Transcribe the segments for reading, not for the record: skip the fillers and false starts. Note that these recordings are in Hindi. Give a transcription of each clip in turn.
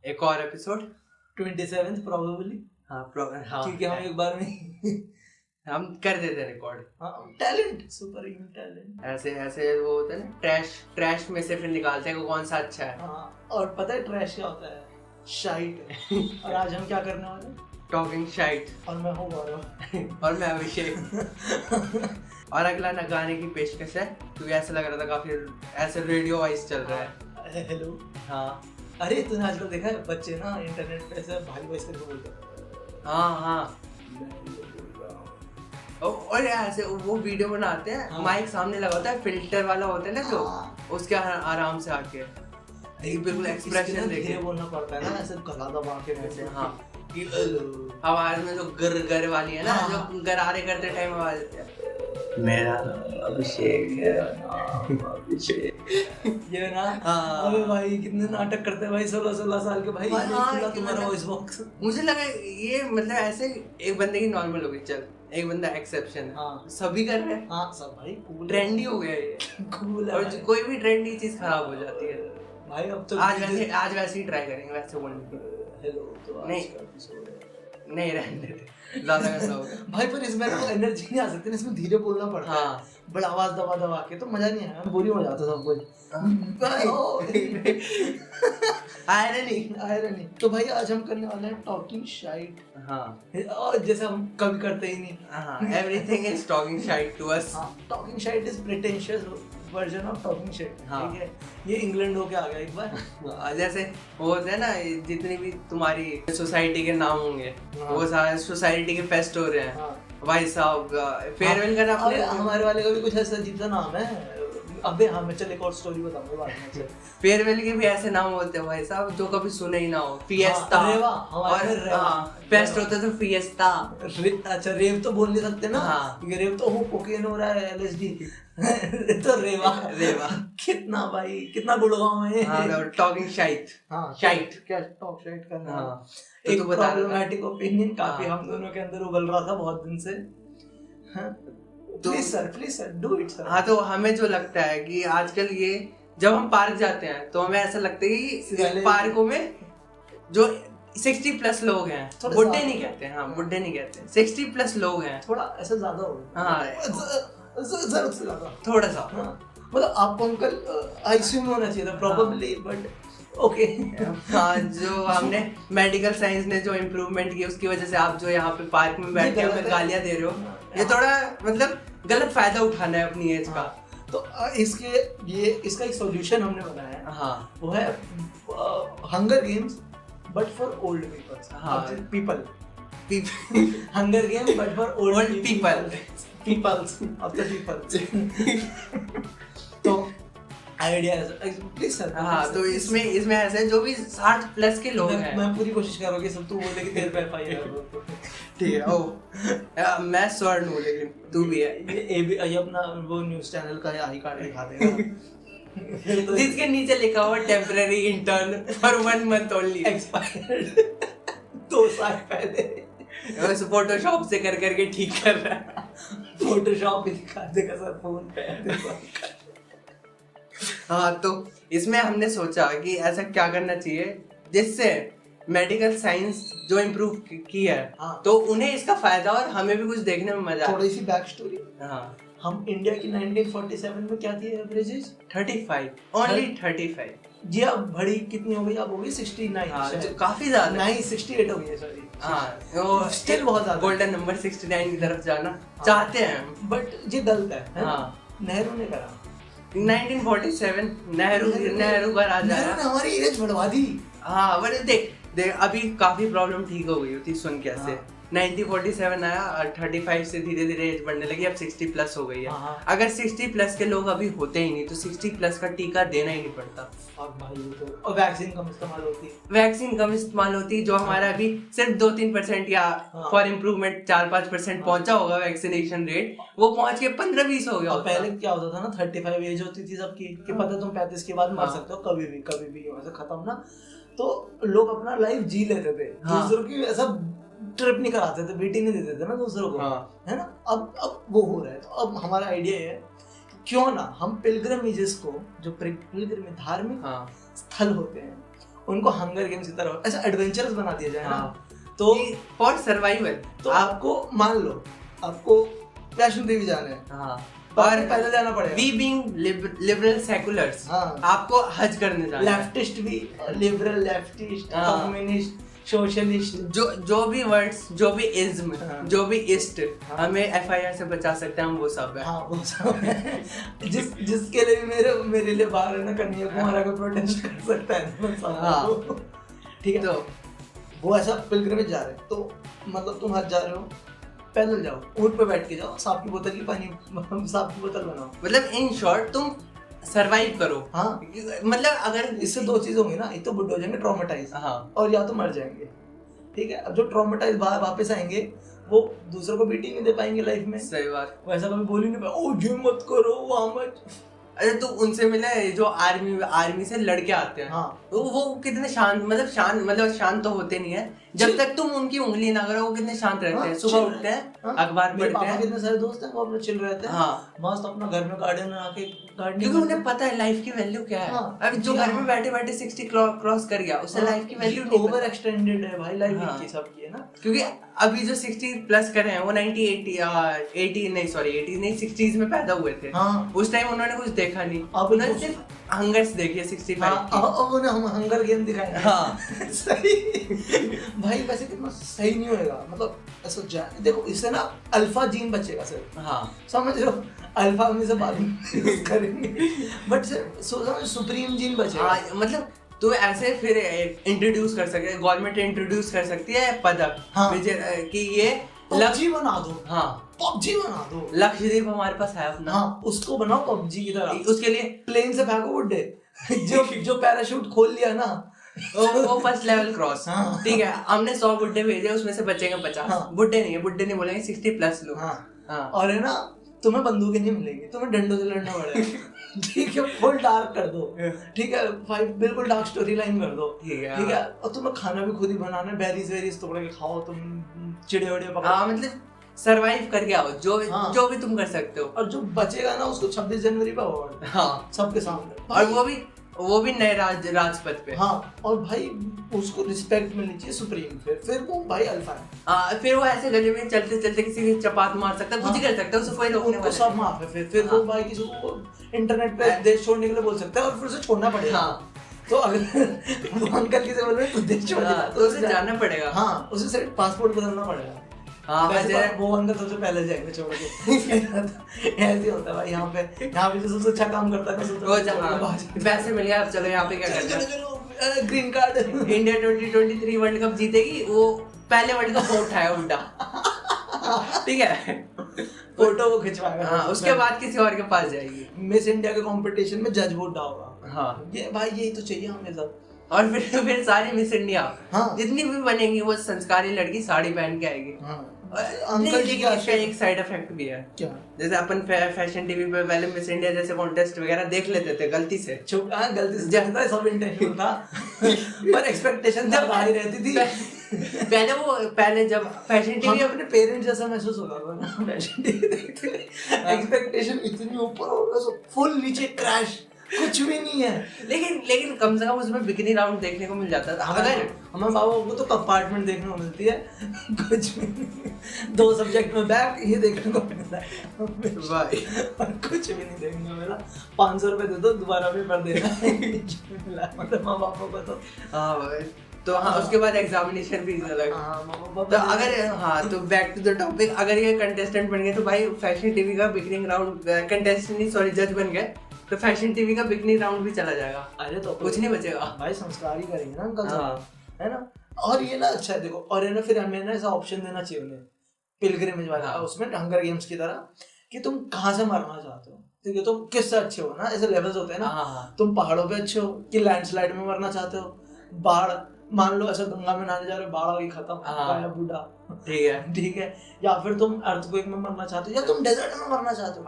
एक और एपिसोड 27th प्रोबेबली। हाँ क्योंकि हम एक बार में हम कर देते record. Talent, super human talent. ऐसे वो होता है ना, ट्रैश में से फिर निकालते हैं कौन सा अच्छा है। और पता है ट्रैश क्या होता है? शाइट। और आज हम क्या करने वाले? टॉकिंग शाइट। और मैं हूँ गौरव। और मैं अभिषेक। और अगला ना गाने की पेशकश है क्योंकि ऐसा लग रहा था काफी ऐसे रेडियो वाइज चल रहा है। हेलो। हाँ अरे तूने आजकल देखा है बच्चे ना इंटरनेट पे ऐसे भारी वॉइस करके बोलते हैं। हाँ और ऐसे वो वीडियो बनाते हैं, माइक सामने लगा होता है, फिल्टर वाला होता है ना जो, उसके आराम से आके बिल्कुल एक्सप्रेशन देके बोलना पड़ता है ना, ऐसे गला दबा के वैसे। हाँ आवाज में जो गर वाली है ना, जो गरारे करते टाइम आवाज, मेरा अभिषेक है। ये ना अबे भाई कितने नाटक करते हैं भाई 16 साल के भाई। ये तुम्हारा वॉइस बॉक्स मुझे लगा ये मतलब ऐसे एक बंदे की नॉर्मल हो गई, चल एक बंदा एक्सेप्शन है, सभी कर रहे हैं। हाँ सब भाई कूल ट्रेंडी हो गया ये, कूल है। और कोई भी ट्रेंडी चीज खराब हो जाती है भाई। अब तो आज वैसे ही ट्राई करेंगे वैसे बोलने की। हेलो तो नहीं रहने देते, ज्यादा गंदा हो गया भाई। पर इसमें तो एनर्जी नहीं आ सकती, इसमें धीरे बोलना पड़ता है। बड़ा आवाज दबा के तो मजा नहीं आया, बोरिंग हो जाता सब कुछ। आयरनी। तो भाई आज हम करने वाले हैं टॉकिंग शाइट। और जैसे हम कभी करते ही नहीं। Everything is talking shite to us. Talking shite is pretentious version of talking shit. ठीक है, ये इंग्लैंड होके आ गया एक बार। जैसे वो होते हैं ना, जितनी भी तुम्हारी सोसाइटी के नाम होंगे वो सारे सोसाइटी के फेस्ट हो रहे हैं भाई साहब। फेयरवेल का नाम हमारे वाले का भी कुछ ऐसा अजीब सा नाम है। अबे हाँ, मैं चल एक और स्टोरी बताऊंगा बाद में। फेयरवेल के भी ऐसे नाम होते हैं भाई साहब जो कभी सुने ही ना हो। फिएस्टा और फेस्ट होता तो फिएस्टा। अच्छा रेव तो बोल नहीं सकते ना। रेव तो हो कोकेन हो रहा है, LSD। तो रेवा कितना भाई, कितना गुड़गांव है। टॉकिंग शाइट। शाइट क्या टॉक शाइट करना। एक प्रॉब्लमैटिक ओपिनियन काफी हम दोनों के अंदर उबल रहा था बहुत दिन से। Please sir do it sir. हाँ, तो हमें जो लगता है कि आजकल ये जब हम पार्क जाते हैं तो हमें ऐसा लगता है कि पार्कों में जो 60+ लोग हैं, बुड्ढे नहीं कहते हैं, हाँ बुड्ढे नहीं कहते, 60+ लोग हैं, थोड़ा ऐसा ज्यादा हो गया। हाँ जरूरत से ज्यादा थोड़ा सा। मतलब आपको अंकल आईसीयू में होना चाहिए था प्रोबेबली, बट ओके। हाँ, जो हमने मेडिकल साइंस ने जो इम्प्रूवमेंट की उसकी वजह से आप जो यहाँ पे पार्क में बैठ के हमें गालियाँ दे रहे हो, ये थोड़ा मतलब गलत फायदा उठाना है अपनी एज का। तो इसका एक सॉल्यूशन हमने बनाया है। हाँ, वो है hunger games but for old people. Hunger game but for old peoples of the people. तो आइडिया प्लीज सर। हाँ, तो इसमें ऐसे जो भी 60+ के लोग हैं, मैं पूरी कोशिश कर रहा हूँ कि सब तू बोले कि तेरे पे FIR। ठीक है। ओ मैं स्वर्ण हूँ लेकिन तू भी है। ये अपना वो न्यूज़ चैनल का आई कार्ड दिखा देगा जिसके नीचे लिखा हुआ temporary intern for 1 month only, expired 2 साल पहले। फोटोशॉप से करके ठीक कर रहा है। फोटोशॉप ही दिखा देगा सर फोन पे। हाँ, तो इसमें हमने सोचा कि ऐसा क्या करना चाहिए जिससे मेडिकल साइंस जो इम्प्रूव की है, तो उन्हें इसका फायदा और हमें भी कुछ देखने में मजा। थोड़ी सी बैक स्टोरी। हाँ, हम इंडिया की 1947 में क्या थी एवरेज एज? 35, ओनली 35 जी। अब बड़ी कितनी हो गई? अब हो गई 69। हाँ, जो काफी ज्यादा नहीं, 68 हो गई है सॉरी। हाँ, वो स्टिल बहुत ज्यादा। गोल्डन नंबर 69 की तरफ जाना चाहते हैं, बट ये गलत है। हाँ, नेहरू ने करा 1947। नेहरू का राजा है, हमारी एज बढ़वा दी। हाँ, बट देख अभी काफी प्रॉब्लम ठीक हो गई होती सुन के ऐसे। 1947 आया और 35 से धीरे धीरे एज बढ़ने लगी, अब 60+ हो गई है। अगर 60+ के लोग अभी होते ही नहीं तो 60+ का टीका देना ही नहीं पड़ता। और वैक्सीन कम इस्तेमाल होती, जो हमारा अभी सिर्फ 2-3% या फॉर इम्प्रूवमेंट 4-5% पहुंचा होगा वैक्सीनेशन रेट, वो पहुंच के 15-20 हो गया। और पहले क्या होता था ना, 35 एज होती थी सबकी कि पता तुम 35 के बाद मर सकते हो कभी भी वैसे खत्म ना। तो लोग अपना लाइफ जी लेते थे, दूसरों की ऐसा ट्रिप नहीं कराते थे, बेटी नहीं देते थे ना दूसरों को। है ना। अब वो हो रहा है। तो अब हमारा आइडिया है क्यों ना हम पिलग्रिमेजेस को, जो पिलग्रिमेज धार्मिक स्थल होते हैं, उनको हंगर गेम्स की तरह ऐसा एडवेंचरस बना दिया जाए ना, तो फॉर सर्वाइवल। तो आपको मान लो आपको वैष्णो देवी जाना है, और पैदल जाना पड़ेगा। We being liberal seculars, आपको हज करने जाना है। लेफ्टिस्ट भी, लिबरल, लेफ्टिस्ट, कम्युनिस्ट, सोशलिस्ट, जो भी वर्ड्स, जो भी इज्म, जो भी इस्ट हमें FIR से बचा सकते हैं, हम वो सब है। हाँ वो सब है। जिसके लिए मेरे लिए बाहर है ना कन्याकुमारी का प्रोटेस्ट कर सकता है। ठीक है, तो वो ऐसा पिलग्रिमेज जा रहे हैं, तो मतलब तुम हज जा रहे हो, पैदल जाओ, ऊंट पे बैठ के जाओ, सांप की बोतल बनाओ। मतलब इन शॉर्ट तुम सरवाइव करो। हाँ, मतलब अगर इससे दो चीज होंगी ना, एक तो बुढ़े हो जाएंगे ट्रॉमेटाइज, और या तो मर जाएंगे। ठीक है, अब जो ट्रॉमेटाइज वापस आएंगे वो दूसरों को बीटिंग नहीं दे पाएंगे लाइफ में। सही बात। वो ऐसा कभी बोल ही नहीं पाए, ओ ये मत करो वहाँ मत। अरे तो उनसे मिला जो आर्मी से लड़के आते हैं, तो वो कितने शांत तो होते नहीं है जब तक तुम उनकी उंगली ना करो। वो कितने शांत रहते हैं, सुबह उठते हैं, अखबार पढ़ते हैं। कितने सारे दोस्त हैं वो अपने चिल रहते हैं, मस्त अपना घर में गार्डन आके गार्डनिंग, क्योंकि उन्हें पता है लाइफ की वैल्यू क्या है। अब जो घर में बैठे बैठे 60 क्रॉस कर गया, उससे लाइफ की वैल्यू नहीं, ओवर एक्सटेंडेड है भाई लाइफ की सबकी, है ना। क्योंकि अभी जो 60 प्लस करे हैं वो 60s में पैदा हुए थे। उस टाइम उन्होंने कुछ देखा नहीं, उन्होंने सिर्फ हंगर्स देखी है 65 की। अब उन्हें हम हंगर गेम दिखाएंगे। हाँ सही भाई, वैसे कितना सही नहीं होएगा, मतलब ऐसा देखो, इससे ना अल्फा जीन बचेगा सिर्फ। हाँ समझ रहे हो, अल्फा हम इसे बाद में करेंगे, बट समझ सुप्रीम जीन बचेगा। मतलब तो ऐसे फिर इंट्रोड्यूस कर सकते हैं, गवर्नमेंट इंट्रोड्यूस कर सकती है पदक कि ये PUBG बना दो। हाँ PUBG बना दो। लक्षद्वीप हमारे पास है अपना। हाँ, उसको बनाओ PUBG की तरह। उसके लिए प्लेन से फेंको बुड्ढे, जो पैराशूट खोल लिया ना वो फर्स्ट लेवल क्रॉस। ठीक है, हमने 100 बुड्ढे भेजे, उसमें से बचेंगे 50। बुड्ढे नहीं बोलेंगे 60+ लोग। और है ना, तुम्हें बंदूकें नहीं मिलेंगी, तुम्हें डंडों से लड़ना पड़ेगा। ठीक है, फुल डार्क कर दो। ठीक है, बिल्कुल डार्क स्टोरी लाइन कर दो। ठीक है, और तुम्हें खाना भी खुद ही बनाना है, बेरीज तोड़ के खाओ, तुम चिड़े वड़े पकड़ो। मतलब सरवाइव करके आओ, जो भी तुम कर सकते हो। और जो बचेगा ना उसको 26 जनवरी पे अवार्ड। हाँ, सबके सामने, और वो भी नए राजपथ पे। हाँ, और भाई उसको रिस्पेक्ट मिलनी चाहिए सुप्रीम। फिर वो भाई अल्फा है। फिर वो ऐसे गली में चलते चलते किसी की चपात मार सकता है, कुछ ही कर सकता है, उसे कोई रोकने वाला सब माफ है। फिर वो भाई किसी को इंटरनेट पे देश छोड़ने के लिए बोल सकता है, और फिर उसे छोड़ना पड़ेगा। तो अगर वो अंकल किसी बोल रहे हैं तो देश छोड़ देना, तो उसे जाना पड़ेगा। हाँ, उसे सिर्फ पासपोर्ट बदलना पड़ेगा। वो अंकल सबसे पहले जाएंगे छोड़ के। ऐसे होता है भाई, यहाँ पे जो सबसे अच्छा काम करता है, पैसे मिल गया, अब चलो यहाँ पे क्या करना है, green card. India 2023 world cup जीतेगी, वो पहले वर्ल्ड कप उठाया उल्टा। ठीक है, फोटो वो खिंचवाएगा। हाँ, उसके बाद किसी और के पास जाएगी। मिस इंडिया के कंपटीशन में जज वोट होगा। हाँ, ये भाई यही तो चाहिए हमें सब। और फिर सारी मिस इंडिया जितनी भी बनेंगी वो संस्कारी लड़की साड़ी पहन के आएगी। अंकल जी का एक साइड इफेक्ट भी है। क्या? जैसे अपन फैशन टीवी पे पहले मिस इंडिया जैसे कॉन्टेस्ट वगैरह देख लेते थे गलती से जानता है, सब इंटेंशन था, पर एक्सपेक्टेशन जब हाई रहती थी। पहले जब फैशन टीवी अपने पेरेंट्स जैसा महसूस होता था ना, फैशन टीवी देखते एक्सपेक्टेशन इतनी ऊपर और फुल नीचे क्रैश, कुछ भी नहीं है। लेकिन कम से कम उसमें बिकनी राउंड देखने को मिल जाता था। अगर हमारे बाबा को तो कंपार्टमेंट देखने को मिलती है, कुछ भी नहीं। 2 सब्जेक्ट में बैक, ये देखने को मिलता है भाई, और कुछ भी नहीं देखने को मिला। 500 रुपए दे दो, दोबारा पेपर देना। मतलब माँ बाप को तो हाँ भाई, तो हाँ, उसके बाद एग्जामिनेशन भी अलग। तो अगर तो बैक टू द टॉपिक, अगर ये कंटेस्टेंट बन गए तो भाई फैशन टीवी का बिकनिंग राउंड, कंटेस्टेंट नहीं सॉरी जज बन गए तो फैशन टीवी का बिकनिंग राउंड भी चला जाएगा। अरे तो कुछ नहीं बचेगा भाई, संस्कार ही करेंगे ना अंकल साहब, है ना। और ये ना अच्छा है, देखो, और है ना, फिर हमें ना ऐसा ऑप्शन देना चाहिए उन्हें पिलग्रिमेज वाला, उसमें हंगर गेम्स की तरह, कि तुम कहाँ से मरना चाहते हो। ठीक है, तुम किससे अच्छे हो ना, ऐसे लेवल्स होते हैं ना। तुम पहाड़ों पे अच्छे हो कि लैंडस्लाइड में मरना चाहते हो, बाढ़, मान लो ऐसा गंगा में नहाने जा रहे हो, बाढ़ आ गई, खत्म, बूढ़ा। ठीक है, या फिर तुम अर्थक्वेक में मरना चाहते हो, या तुम डेजर्ट में मरना चाहते हो।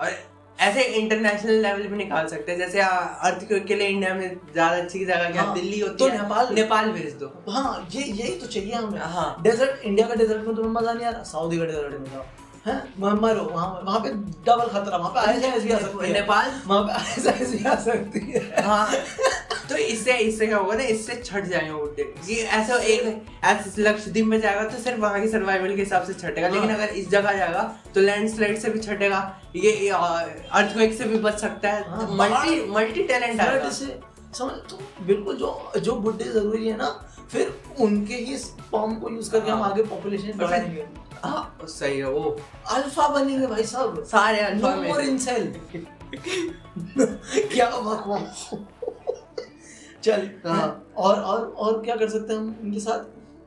ऐसे इंटरनेशनल लेवल पे निकाल सकते हैं, जैसे अर्थक्वेक के लिए इंडिया में ज्यादा अच्छी जगह क्या दिल्ली होती है, तो नेपाल भेज दो। हाँ, यही तो चाहिए हमें। डेजर्ट, इंडिया का डेजर्ट में तुम्हें मजा नहीं आ रहा, सऊदी का डेजर्ट में जाओ, हैं, मरो वहाँ पे डबल खतरा, वहाँ पे ऐसी आ सकती है, नेपाल वहाँ पे ऐसी आ सकती है। तो इससे क्या होगा ना, इससे छट जाएंगे बुड्ढे। ये ऐसा ऐसे लक्षद्वीप में जाएगा तो सिर्फ वहाँ की सर्वाइवल के हिसाब से छटेगा, लेकिन अगर इस जगह जाएगा तो लैंडस्लाइड से भी छटेगा, ये अर्थक्वेक से भी बच सकता है, मल्टी टैलेंट आएगा। समझ तो बिल्कुल जो बुड्ढे जरूरी है ना, फिर उनके ही स्पर्म को यूज करके हम आगे पॉपुलेशन बढ़ाएंगे। हाँ सही है, वो अल्फा बनेंगे भाई सब, सारे अल्फा में मोर इंसेल। क्या बकवास। चल और क्या कर सकते हैं हम इनके साथ?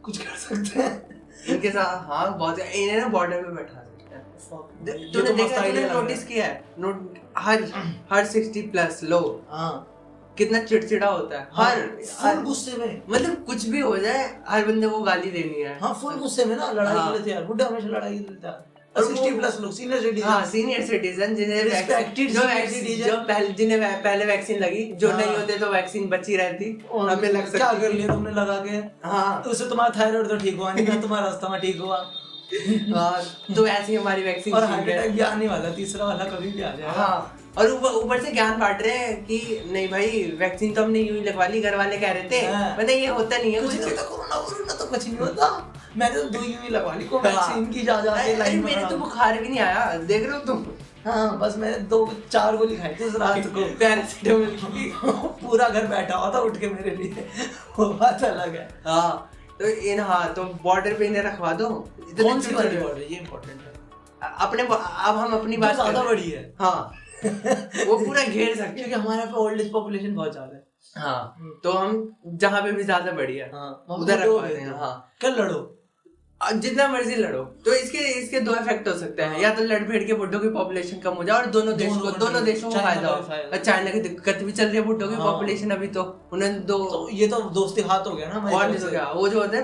कुछ कर सकते हैं इनके साथ, हाँ बहुत, इन्हें ना बॉर्डर पे बैठा सकते हैं। तूने देखा, तूने नोटिस किया है हर 60+ लोग कितना चिड़चिड़ा होता है, हर गुस्से में, मतलब कुछ भी हो जाए हर बंदे को गाली देनी है। हाँ फुल गुस्से में ना, लड़ाई के लिए तैयार, बुड्ढा हमेशा लड़ाई के लिए तैयार। 60+ लोग सीनियर सिटीजन जिन्हें पहले वैक्सीन लगी, जो नहीं होते तो वैक्सीन बची रहती, हमें लग सकती। क्या कर लिया तुमने लगा के? हाँ तो उससे तुम्हारा थायराइड तो ठीक हुआ नहीं, तुम्हारा अस्थमा ठीक हुआ। तो ऐसी हमारी वैक्सीन, और हार्ट अटैक भी आने वाला, तीसरा वाला कभी भी आ जाएगा। हाँ, और ऊपर से ज्ञान बांट रहे हैं कि नहीं भाई वैक्सीन तो हमने यूं ही लगवा ली, घर वाले कह रहे थे, मतलब ये होता नहीं है कुछ नहीं होता, कोरोना तो कुछ नहीं होता, मैंने तो 2 यूं ही लगवा ली, वैक्सीन की जा के लाइन में। मेरे तो बुखार भी नहीं आया, देख रहे हो तुम। हाँ बस मैंने 2-4 गोली खाई थी उस रात को पैरासिटामोल की, पूरा घर बैठा हुआ था उठ के मेरे लिए, वो बात अलग है। हाँ तो बॉर्डर पे इन्हें रखवा दो। कौन सी वाली बॉर्डर, ये इम्पोर्टेंट है अपने, अब हम अपनी बात ज्यादा बड़ी है। हाँ वो पूरा घेर सकते, क्योंकि हमारे यहाँ पे ओल्ड एज पॉपुलेशन बहुत ज्यादा है। हाँ तो हम जहाँ पे भी ज्यादा बड़ी है उधर रखवाते हैं। हाँ कल लड़ो, जितना मर्जी लड़ो। तो इसके 2 इफेक्ट हो सकते हैं, या तो लड़ भिड़ के बुड्ढों की पॉपुलेशन कम हो जाए और दोनों देशों को फायदा हो। चाइना की दिक्कत भी चल रही है बुड्ढों की पॉपुलेशन अभी, तो उन्होंने तो ये तो दोस्ती हाथ हो गया ना। और नहीं तो क्या, वो जो होता है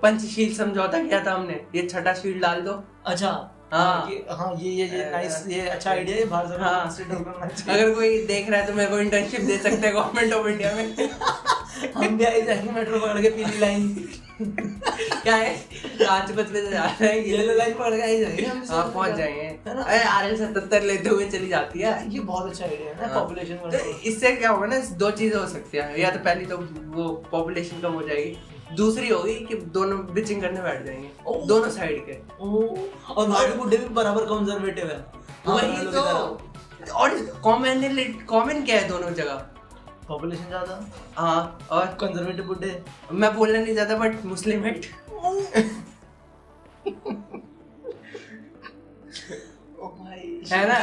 पंचशील समझौता किया था हमने, ये छठा शील डाल दो। अच्छा हाँ ये नाइस, ये अच्छा आइडिया है। बाहर से हाँ, अगर कोई देख रहा है तो मेरे को इंटर्नशिप दे सकते हैं गवर्नमेंट ऑफ इंडिया में। हम भी आई जाएंगे मेट्रो पकड़ के, पीली लाइन क्या है, राजपथ पे जा रहे हैं, येलो लाइन पकड़ के आई जाएंगे हम। हाँ पहुंच जाएंगे। अरे RL 77 लेते हुए चली जाती है। ये बहुत अच्छा आइडिया है ना पॉपुलेशन में। इससे क्या होगा ना, 2 चीजें हो सकती है, या तो पहली तो वो पॉपुलेशन कम हो जाएगी, दूसरी होगी कि दोनों बिचिंग करने बैठ जाएंगे दोनों साइड के। और हमारे बुड्ढे भी बराबर कंजर्वेटिव है, वही तो। और कॉमन क्या है दोनों जगह? पॉपुलेशन ज्यादा। हाँ और कंजर्वेटिव बुड्ढे। मैं बोलना नहीं चाहता बट मुस्लिम हेट। है ना।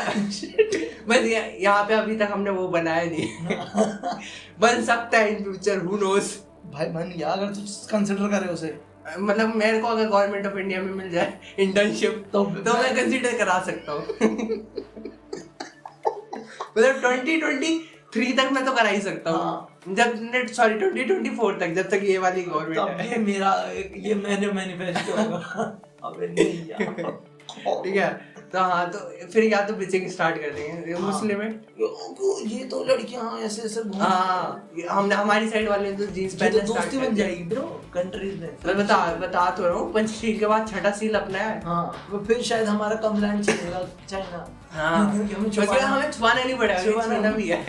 बस यहाँ पे अभी तक हमने वो बनाया नहीं। बन सकता है इन फ्यूचर, हु नोस। भाई बन गया अगर तू कंसिडर करे उसे, मतलब मेरे को अगर गवर्नमेंट ऑफ इंडिया में मिल जाए इंटर्नशिप तो मैं कंसिडर करा सकता हूँ। मतलब 2023 तक मैं तो करा ही सकता हूँ। जब 2024 तक, जब तक ये वाली गवर्नमेंट है। मेरा ये मैंने मैनिफेस्टो होगा। अबे नहीं यार, ठीक है। तो हाँ तो फिर या तो बिचिंग स्टार्ट कर देंगे मुस्लिम में। ये तो लड़कियां ऐसे ऐसे हमने हमारी साइड वाले तो जींस पहनना स्टार्ट कर जाएगी ब्रो कंट्रीज में। मैं बता तो रहा हूँ, पंचशील के बाद छठा शील अपना है। हाँ वो फिर शायद हमारा कम लैंड चलेगा चाइना। हाँ हमें छुपाना नहीं पड़ेगा, छुपाना भी है।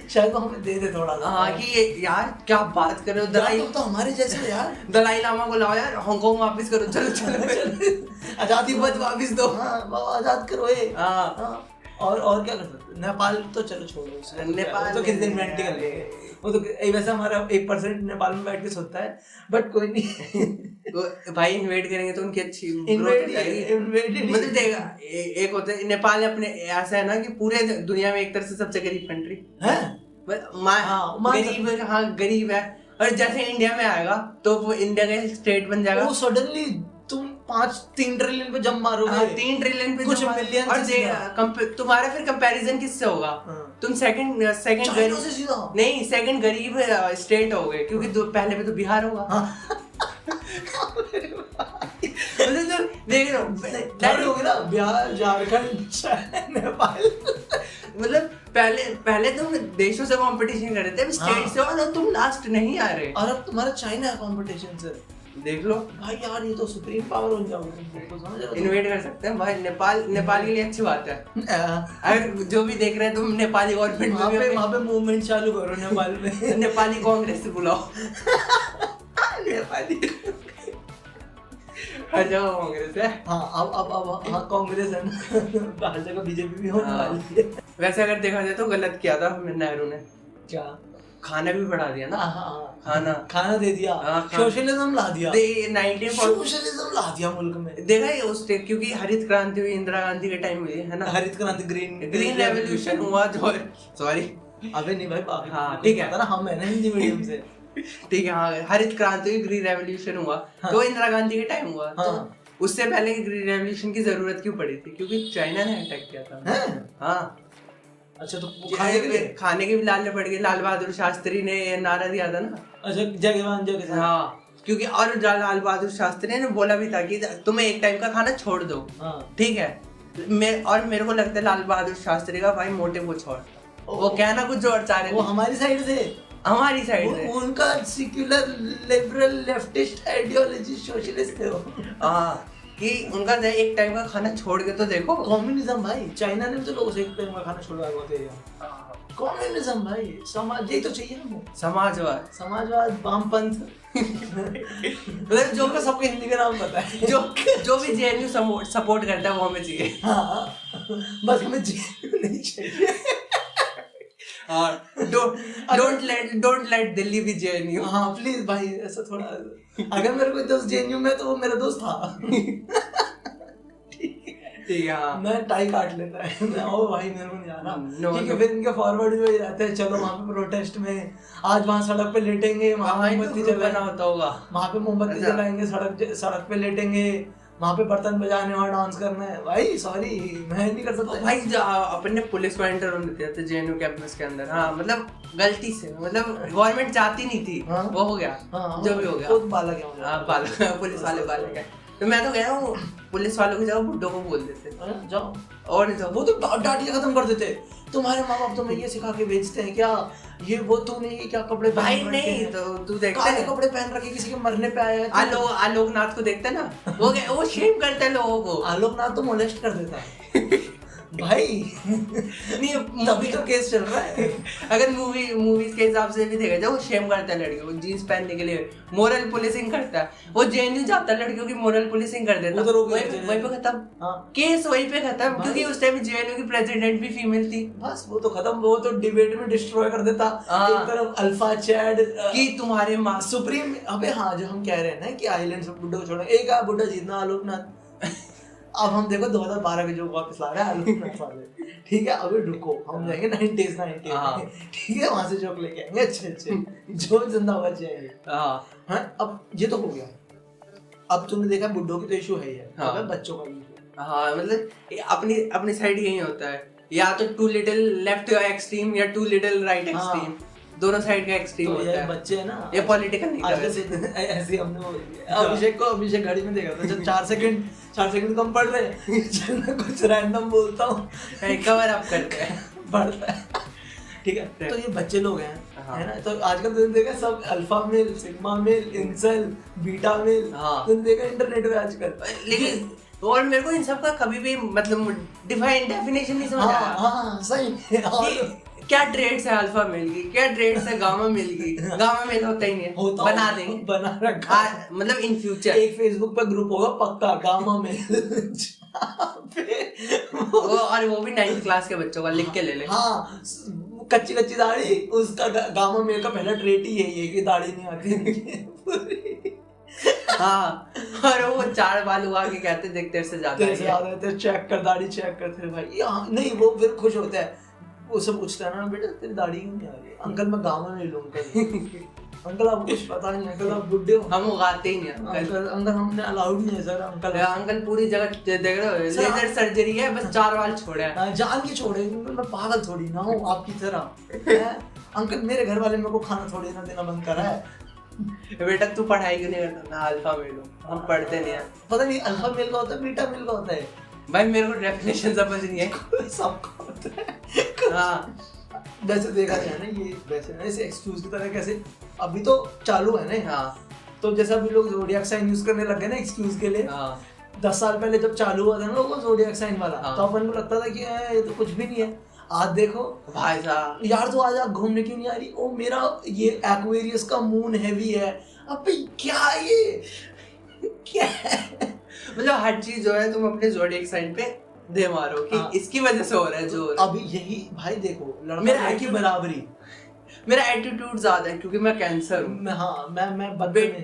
शायद वो हमें दे दे थोड़ा सा। हाँ कि ये यार क्या बात कर रहे हो, दलाई तो हमारे जैसे यार। दलाई लामा को लाओ यार, हांगकांग वापस करो, चलो चलो आजादी बच वापस दो। हाँ आजाद करो ये। हाँ और क्या कर सकते, नेपाल तो चलो छोड़ो, नेपाल तो किस दिन इन्वेंट कर लेंगे, वो तो वैसे हमारा 1% नेपाल में बैठ के सोचता है, बट कोई नहीं। तो भाई इन्वेट करेंगे तो उनकी अच्छी मतलब देगा। एक होता है नेपाल अपने, ऐसा है ना कि पूरे दुनिया में एक तरह से सबसे गरीब कंट्री है, गरीब। हाँ गरीब है, और जैसे इंडिया में आएगा तो वो इंडिया का स्टेट बन जाएगा। वो सडनली तुम 3 ट्रिलियन पे जंप मारोगे। 3 ट्रिलियन पे कुछ मिलियन, और तुम्हारा फिर कंपैरिजन किससे होगा? तुम सेकंड नहीं, सेकंड गरीब स्टेट हो गए, क्योंकि पहले पे तो बिहार होगा। देख रहे हो ना, बिहार, झारखंड, नेपाल। मतलब पहले तुम देशों से कंपटीशन कर रहे थे, स्टेट से, और तुम लास्ट नहीं आ रहे, और अब तुम्हारा चाइना कंपटीशन से। देख लो भाई यार, ये तो सुप्रीम पावर हो जाओगे तुम, समझ रहे हो? इन्वेट कर सकते हैं भाई। नेपाल के लिए अच्छी बात है। अगर जो भी देख रहे हैं तुम, नेपाली गवर्नमेंट में वहाँ पे मूवमेंट चालू करो नेपाल में। नेपाली कांग्रेस से बुलाओ। नेपाली हर जगह कांग्रेस है। हाँ अब हाँ कांग्रेस है ना, हर जगह बीजेपी भी होने वाली है। वैसे अगर देखा जाए तो गलत किया था नेहरू ने। क्या? खाना भी बढ़ा दिया ना। खाना दे दिया, सोशलिज्म ला दिया, सोशलिज्म ला दिया मुल्क में। देखा है उस क्योंकि हरित क्रांति हुई इंदिरा गांधी के टाइम हुई है ना। हरित क्रांति, ग्रीन रेवोल्यूशन हुआ जो, सॉरी अबे नहीं भाई, हाँ ठीक है ना, हम है ना हिंदी मीडियम से। ठीक है हाँ, हरित क्रांति हुई, ग्रीन रेवोल्यूशन हुआ तो इंदिरा गांधी के टाइम हुआ। तो उससे पहले ग्रीन रेवोल्यूशन की जरूरत क्यों पड़ी थी? क्योंकि चाइना ने अटैक किया था। हाँ अच्छा, तो खाने के भी लालने पड़ गए। लाल बहादुर शास्त्री ने नारा दिया था ना। अच्छा, जय जवान जय किसान। हाँ, क्योंकि और लाल बहादुर शास्त्री ने बोला भी था कि तुम्हें एक टाइम का खाना छोड़ दो। ठीक है, मेरे को लगता है लाल बहादुर शास्त्री का भाई मोटिव कुछ और, वो कहना कुछ और चाह रहे थे। वो हमारी साइड से उनका secular liberal leftist ideology socialist थे वो। हाँ, कि उनका एक टाइम का खाना छोड़ के तो देखो। कम्युनिज्म भाई, चाइना ने तो लोगों से एक टाइम का खाना छुड़वाया होते हैं। कम्युनिज्म भाई, समाज, यही तो चाहिए हमको। समाजवाद, वामपंथ। मतलब जो को सबको हिंदी का नाम पता है, जो भी जेएनयू सपोर्ट करता है वो हमें चाहिए। हाँ, बस हमें जेएनयू नहीं चाहिए। डोंट लेट दिल्ली भी जेएनयू। हाँ प्लीज भाई, ऐसा थोड़ा, अगर मेरे कोई दोस्त जेएनयू में तो वो मेरा दोस्त था। ठीक है, मैं टाई काट लेता है मैं, ओ भाई मेरे को नहीं आना। ठीक है, फिर इनके फॉरवर्ड भी रहते हैं, चलो वहाँ पे प्रोटेस्ट में, आज वहाँ सड़क पे लेटेंगे, वहाँ मोमबत्ती जलाना होता होगा, वहाँ पे मोमबत्ती जलाएंगे, सड़क पे लेटेंगे, वहाँ पे बर्तन बजाने और डांस करना है। भाई सॉरी, मैं नहीं कर सकता भाई। अपन ने पुलिस को एंटर होने दिया था जेएनयू कैंपस के अंदर। हाँ, मतलब गलती से, मतलब गवर्नमेंट चाहती नहीं थी। वो हो गया, जो भी हो गया, बाला गया, पुलिस वाले बाला गए। तो मैं तो गया हूँ, पुलिस वालों की जगह बुड्ढों को बोल देते जाओ, और नहीं जाओ। वो तो डांटिया खत्म कर देते। तुम्हारे माँ बाप तुम्हें ये सिखा के भेजते हैं क्या? ये वो तूने ये क्या कपड़े भाई नहीं, तो तू देखता है कपड़े पहन रखे, किसी के मरने पे आया है। आलोकनाथ को देखता ना, वो शेम करता है लोगों को। आलोकनाथ तो मोलेस्ट कर देता है भाई। नहीं, तभी तो केस चल रहा है। अगर मूवीज के हिसाब से भी देखा जाए, वो शेम करता है लड़कियों को जीन्स पहनने के लिए, मोरल पुलिसिंग करता है। वो जेएनयू जाता है, लड़कियों की मोरल पुलिसिंग कर देता है, वहीं पे खत्म केस, वहीं पे खत्म। क्योंकि उस टाइम जेएनयू की प्रेसिडेंट भी फीमेल थी, बस वो तो खत्म। वो तो डिबेट में डिस्ट्रॉय कर देता। एक तरफ अल्फा चैड कि तुम्हारे माँ सुप्रीम। अबे हाँ, जो हम कह रहे हैं ना कि आइलैंड से बुड्ढा को छोड़ना, एक बुड्ढा जीतना आलोकनाथ। अब हम देखो 2012 के जो वापस ला रहे हैं आलोकनाथ वाले। ठीक है, अभी रुको, हम जाएंगे 90s में। ठीक है, वहां से जोक लेके आएंगे अच्छे जो जिंदा बच जाएंगे। हाँ, अब ये तो हो गया। अब तुमने देखा बुड्ढों की तो इशू है ही है, अब बच्चों का इशू। हाँ, मतलब अपनी साइड यही होता है, या तो टू लिटिल लेफ्ट एक्सट्रीम या टू लिटिल राइट एक्सट्रीम, दोनों साइड का एक्सट्रीम होता है। बच्चे है ना, ये पॉलिटिकल नहीं कर रहे। ऐसे हमने अभिषेक घड़ी में देखा था, जब 4 सेकंड कम पड़ रहे, मैं कुछ रैंडम बोलता हूँ, कवर अप करते हैं, बढ़ता है। ठीक है, तो ये बच्चे लोग हैं, है ना। तो आजकल तुमने देखा सब alpha male, sigma male, incel, beta male, तुमने देखा इंटरनेट पे आजकल। लेकिन और मेरे को इन सब का कभी भी मतलब डेफिनेशन नहीं समझ आया। हाँ सही। क्या ट्रेड्स है अल्फा मेल की, क्या ट्रेड्स है गामा मेल की? गामा मेल होता ही नहीं है, बना देंगे, बना रखा। मतलब इन फ्यूचर एक फेसबुक पर ग्रुप होगा पक्का गामा मेल। और वो भी 9th क्लास के बच्चों का, लिख के ले ले। हाँ, कच्ची दाढ़ी, उसका गामा मेल का पहला ट्रेट ही यही है कि दाढ़ी नहीं आती। हाँ, और वो 4 बाल हुआ के कहते देख तेरे से ज्यादा है, चेक कर दाढ़ी, चेक कर भाई। नहीं, वो फिर खुश होता है, वो सब पूछता है ना, बेटा तेरी दाढ़ी क्यों नहीं आ रही? अंकल मैं गाँव में मिलूं अंकल आपको कुछ पता नहीं, अंकल आप बुड्ढे हो, हम उगाते ही नहीं अंकल हमने अलाउड नहीं है सर। अंकल पूरी जगह देख रहे हो, लेजर सर्जरी है, बस 4 बाल छोड़े हैं, जान के छोड़े। मैं पागल थोड़ी ना हूँ आपकी तरह। अंकल मेरे घर वाले मेरे को खाना थोड़ी ना देना बंद करा है। बेटा तू पढ़ाई क्यों नहीं करता? मैं अल्फा मेल हूँ, हम पढ़ते नहीं है। पता नहीं अल्फा मेल का होता है, बीटा मेल का होता है भाई, मेरे को डेफिनेशन समझ नहीं है। सबका होता है। हाँ, वैसे देखा जाए ना, ये वैसे ना इसे एक्सक्यूज की तरह कैसे अभी तो चालू है ना। हाँ, तो जैसे अभी लोग ज़ोडिएक साइन यूज करने लग गए ना एक्सक्यूज के लिए। 10 साल पहले जब चालू हुआ था ना वो ज़ोडिएक साइन वाला, तो अपन को लगता था कि ये तो कुछ भी नहीं है। आज देखो भाई साहब यार, तो आज आप घूमने क्यों नहीं आ रही? ओ मेरा ये एक्वेरियस का मून हैवी है। अबे क्या ये क्या है? मतलब हर चीज जो है तुम अपने ज़ोडिएक साइन पे दे मारो कि इसकी वजह से हो रहा है जो अभी यही भाई देखो, मेरा की बराबरी, मेरा एटीट्यूड ज्यादा है क्योंकि मैं कैंसर हूँ। हाँ मैं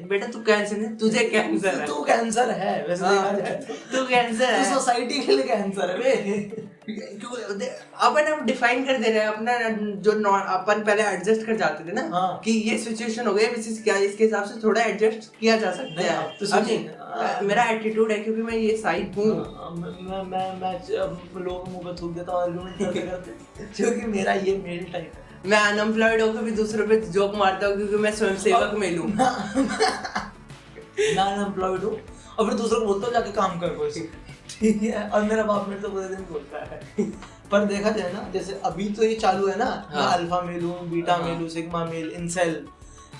बेटा तू कैंसर नहीं, तुझे कैंसर है। तू कैंसर है वैसे देखा जाए तू कैंसर है, सोसाइटी के लिए कैंसर है बे। अपन हम डिफाइन कर दे रहे हैं अपना, जो अपन पहले एडजस्ट कर जाते थे ना कि ये सिचुएशन हो गई, क्या इसके हिसाब से थोड़ा एडजस्ट किया जा सकता है। तो नहीं, मेरा एटीट्यूड है क्योंकि मैं ये साइड हूँ। मैं लोगों को मुंह पे थूक देता हूँ आर्गुमेंट करते करते, क्योंकि मेरा ये मेल टाइप है। मैं अनएम्प्लॉयड होकर भी दूसरों पे जोक मारता हूँ क्योंकि मैं स्वयंसेवक में लूँ। मैं अनएम्प्लॉयड हूँ और फिर दूसरों को बोलता हूँ जाके काम कर कोई, ठीक है। और मेरा बाप मेरे तो पूरे दिन बोलता है। पर देखा जाए ना, जैसे अभी तो ये चालू है ना, मैं अल्फा मेल हूँ, बीटा मेल हूँ, सिग्मा मेल, इंसेल,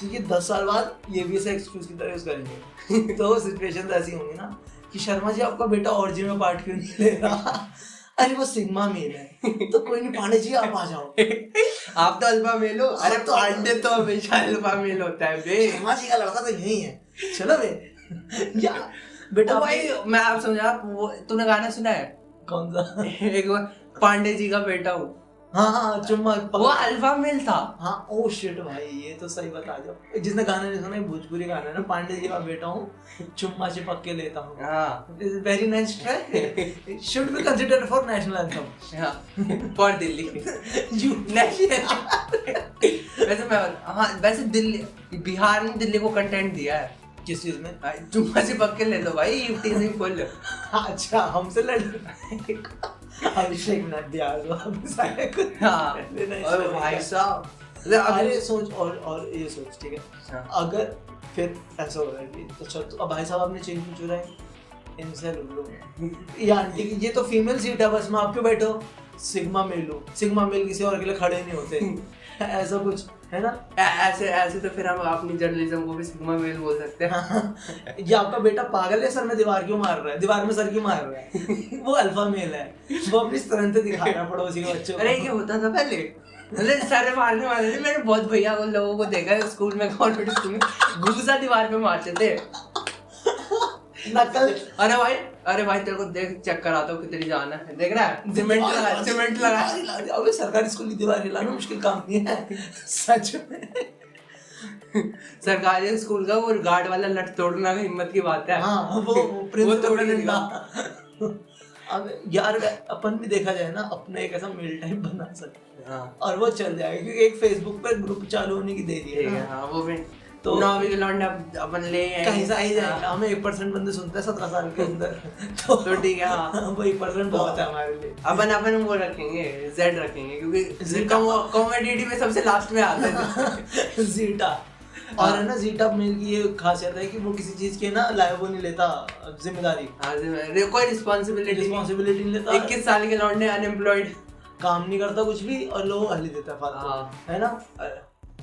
तो ये 10 साल बाद ये भी ऐसे एक्सक्यूज की तरह यूज करेंगे। तो सिचुएशन ऐसी होंगी ना कि शर्मा जी आपका बेटा ऑर्जी में पार्ट क्यों नहीं ले रहा? अरे वो सिग्मा मेल है। तो कोई नहीं, पांडे जी आप आ जाओ। आप तो अल्फा मेल हो। अरे तो अंडे तो हमेशा अल्फा मेल होता है बे। शर्मा जी का लड़का तो यही है, चलो बे। या बेटा भाई मैं आप समझा, वो तूने गाना सुना है? कौन सा? एक पांडे जी का बेटा हूँ। हाँ चुम्मा, वो अल्फा मेल था। हाँ ओ शिट भाई, ये तो सही बता दो। जिसने गाना नहीं सुना, भोजपुरी गाना है ना, पांडे जी का बेटा हूँ, चुम्मा चिपक के लेता हूँ। हाँ, very nice track, should be considered for national anthem. हाँ, फॉर दिल्ली। वैसे दिल्ली, बिहार ने दिल्ली को कंटेंट दिया है। किस चीज में? चुम्मा चिपक के ले लो भाई, यूटी फुल। अच्छा, हमसे लड़ अभिषेक बिहार भाई साहब। अरे सोच, और ये सोच, ठीक है, अगर फिर ऐसा हो रहा है कि अच्छा तो अब भाई साहब आपने चेंज क्यों चुरा है? इनसे लोग ये आंटी की, ये तो फीमेल सीट है, बस मैं आप क्यों बैठो? सिग्मा मेल हो, सिग्मा मेल किसी और के लिए खड़े नहीं होते। ऐसा कुछ है ना। ऐसे तो फिर हम अपनी जर्नलिज्म को भी सिग्मा मेल बोल सकते हैं। ये आपका बेटा पागल है, सर में दीवार क्यों मार रहा है, दीवार में सर क्यों मार रहा है? वो अल्फा मेल है, वो अपनी तरह से दिखा रहा है पड़ोसी के बच्चों को। अरे ये होता था पहले, सारे मारने वाले थे। मैंने बहुत भैया को लोगों को देखा है स्कूल में, कॉन्वेंट स्कूल में, घूसा दीवार पे मारते थे नकल। अरे भाई तेरे को देख, चेक कराता हूँ कितनी जान है, देख रहा है, सीमेंट लगा। अबे सरकारी स्कूल की दीवार हिलाना मुश्किल काम नहीं है सच में। सरकारी स्कूल का वो गार्ड वाला लट तोड़ना हिम्मत की बात है। हाँ, वो तोड़ने का। अब यार अपन भी देखा जाए ना, अपना एक ऐसा मेल टाइप बना सकते हैं और वो चल जाएगा, क्योंकि एक फेसबुक पर ग्रुप चालू होने की देरी है। हाँ, वो भी तो अपन ले कहीं से आ ही जाएगा। हमें 1% बंदे सुनते हैं 17 साल के अंदर, तो ठीक है। हाँ, वो 1% बहुत है हमारे लिए। अपन वो रखेंगे, जेड रखेंगे, क्योंकि जीटा वो कॉमेडी में सबसे लास्ट में आता है। जीटा। और है ना, जीटा मेल की ये खासियत है कि वो किसी चीज के ना लायबल नहीं लेता जिम्मेदारी। कोई रिस्पॉन्सिबिलिटी नहीं लेता। 21 साल के लौंडे अनएम्प्लॉयड, काम नहीं करता कुछ भी, और लोग गाली देता है फालतू, है ना।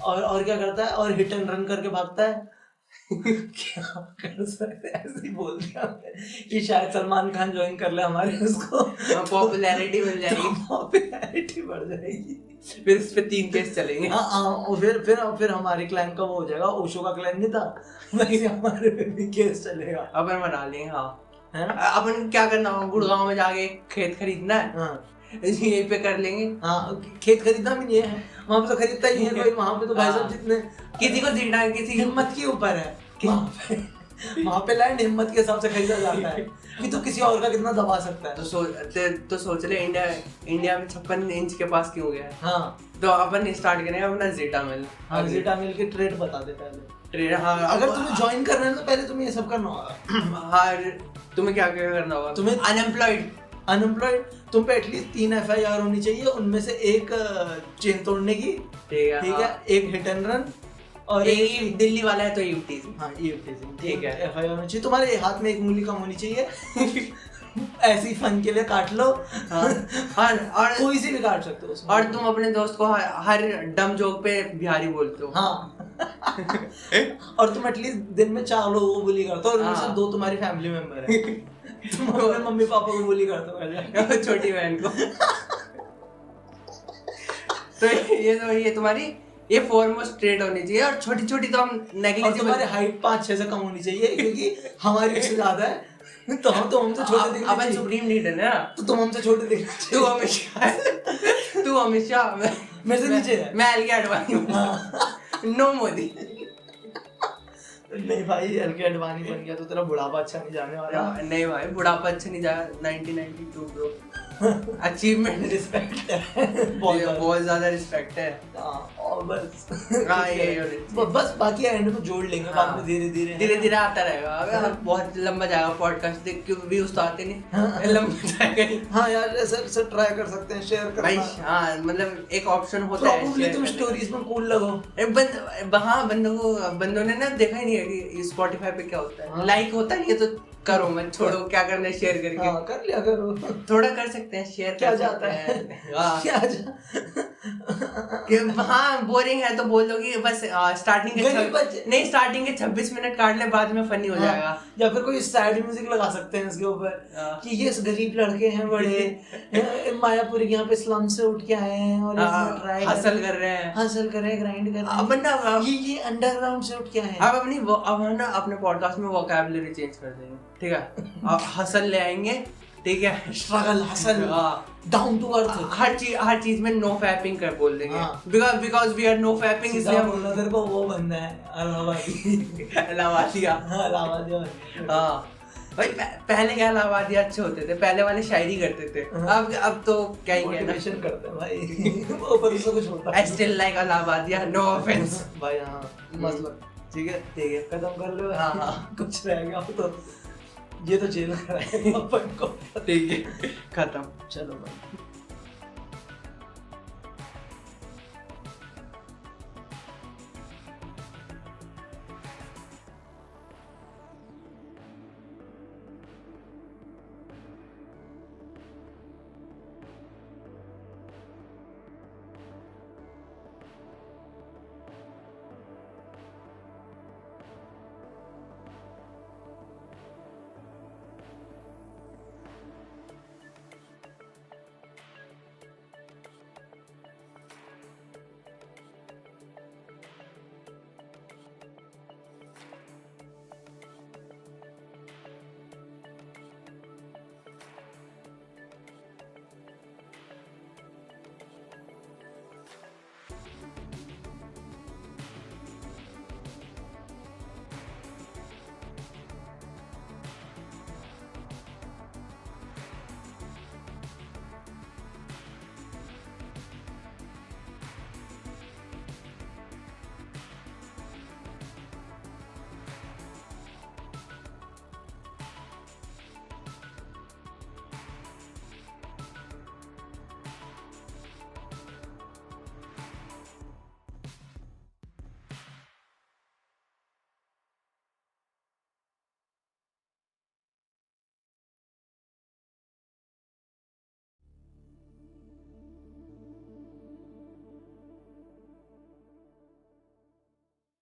और क्या करता है, और हिट एंड रन करके भागता है। क्या कर सकते, ऐसे ही बोल दिया कि शायद सलमान खान ज्वाइन कर ले हमारे, उसको पॉपुलैरिटी मिल जाएगी, पॉपुलैरिटी बढ़ जाएगी, फिर इस पे 3 केस चलेंगे। हाँ, फिर हमारे क्लैन का वो हो जाएगा, ओशो का क्लैन नहीं था, वैसे हमारे पे भी केस चलेगा। अपन बना लेंगे। हाँ, है ना। अपन क्या करना होगा, गुड़गांव में जाके खेत खरीदना है। हाँ, यहीं पे कर लेंगे। हाँ, खेत खरीदना भी नहीं है, वहाँ पे तो खरीदता ही है कोई। वहाँ पे तो भाई साहब जितने किसी को जीतना, किसी हिम्मत के ऊपर है। वहाँ पे लैंड हिम्मत के हिसाब से खरीदा जाता है कि तो किसी और का कितना दबा सकता है। तो सोच ले, इंडिया में 56 इंच के पास क्यों गया है। हाँ, तो अपन स्टार्ट करेंगे अपना जीटा मिल। हाँ, जीटा मिल के ट्रेड बता दे पहले। ट्रेड, हाँ, अगर तुम्हें ज्वाइन करना है तो पहले तुम्हें ये सब करना होगा। हाँ, तुम्हें क्या करना होगा, तुम्हें अनएम्प्लॉयड तुम पे एटलीस्ट 3 FIR होनी चाहिए, उनमें से एक चेन तोड़ने की, ठीक है, एक हिट एंड रन, और एक दिल्ली वाला है तो यूटीसी। हाँ, यूटीसी, ठीक है, FIR होनी चाहिए। तुम्हारे हाथ में एक उंगली कम होनी चाहिए। ऐसी फन के लिए काट लो। हाँ, और कोई सी भी काट सकते हो। और तुम अपने दोस्त को हर डम जोक पे बिहारी बोलते हो। हाँ, और तुम एटलीस्ट दिन में 4 लोगों को बुली करते हो और उनमें से 2 तुम्हारी फैमिली मेंबर है। तुम अपने मम्मी पापा को बुली करते हो, छोटी बहन को। तो ये तुम्हारी ये फॉरमोस्ट ट्रेड होनी चाहिए, और छोटी छोटी तो हम नेग्लिजिबल। तुम्हारी हाइट 5-6 से कम होनी चाहिए, क्योंकि हमारी उससे ज्यादा है तो हमसे छोटे दिखने चाहिए। अपन सुप्रीम लीडर है ना, तो तुम हमसे छोटे दिखने चाहिए। तू हमेशा मेरे से नीचे है। मैं एल के अडवाणी, नो मोदी। नहीं भाई, एल के अडवाणी बन गया तो तेरा बुढ़ापा अच्छा नहीं जाने वाला। नहीं भाई, बुढ़ापा अच्छा नहीं जाएगा। 1992 ब्रो, अचीवमेंट, रिस्पेक्ट है, बहुत ज्यादा रिस्पेक्ट है। और बस बस बाकी एंड में जोड़ लेंगे बाद में, धीरे धीरे आता रहेगा। अबे बहुत लंबा जाएगा पॉडकास्ट, देख के व्यूज तो आते नहीं, लंबा जाएगा। हाँ यार, ऐसा ट्राई कर सकते हैं, शेयर करना भाई। हाँ मतलब एक ऑप्शन होता है, तुम स्टोरीज में कूल लगो। हाँ, बंदों ने ना देखा ही नहीं है कि स्पॉटिफाई पे क्या होता है। लाइक होता नहीं है तो करो मत, छोड़ो, क्या करना है शेयर करके। हाँ, कर लिया करो, थोड़ा कर सकते हैं शेयर। क्या जाता है क्या हाँ, बोरिंग है तो बोल दो कि बस स्टार्टिंग के 26 मिनट काट ले, बाद में फनी हो जाएगा। या फिर कोई सैड म्यूजिक लगा सकते हैं इसके ऊपर कि ये गरीब लड़के हैं बड़े मायापुरी यहाँ पे स्लम से उठ के आए हैं और हसल कर रहे हैं, ग्राइंड कर रहे हैं, ये अंडरग्राउंड से उठ के आए हैं। अब अपने पॉडकास्ट में वोकैबुलरी चेंज कर देंगे, ठीक है। हसल ले आएंगे, ठीक है, struggle, hustle, down to earth, हर चीज में नो फैपिंग कर बोल देंगे, because we are no fapping, इसलिए हम बोलना को वो बनना है इलाहाबादिया। हाँ भाई, पहले क्या इलाहाबादिया अच्छे होते थे, पहले वाले शायरी करते थे। अब तो क्या ही मोटिवेशन करते हैं भाई, ऊपर से कुछ होता है। I still like Allahbadia, no offense भाई। हाँ, मतलब ठीक है, खत्म कर लो। हाँ, कुछ रह गया तो ये तो जेल कराएगा अपन को। ठीक है, खत्म, चलो भाई।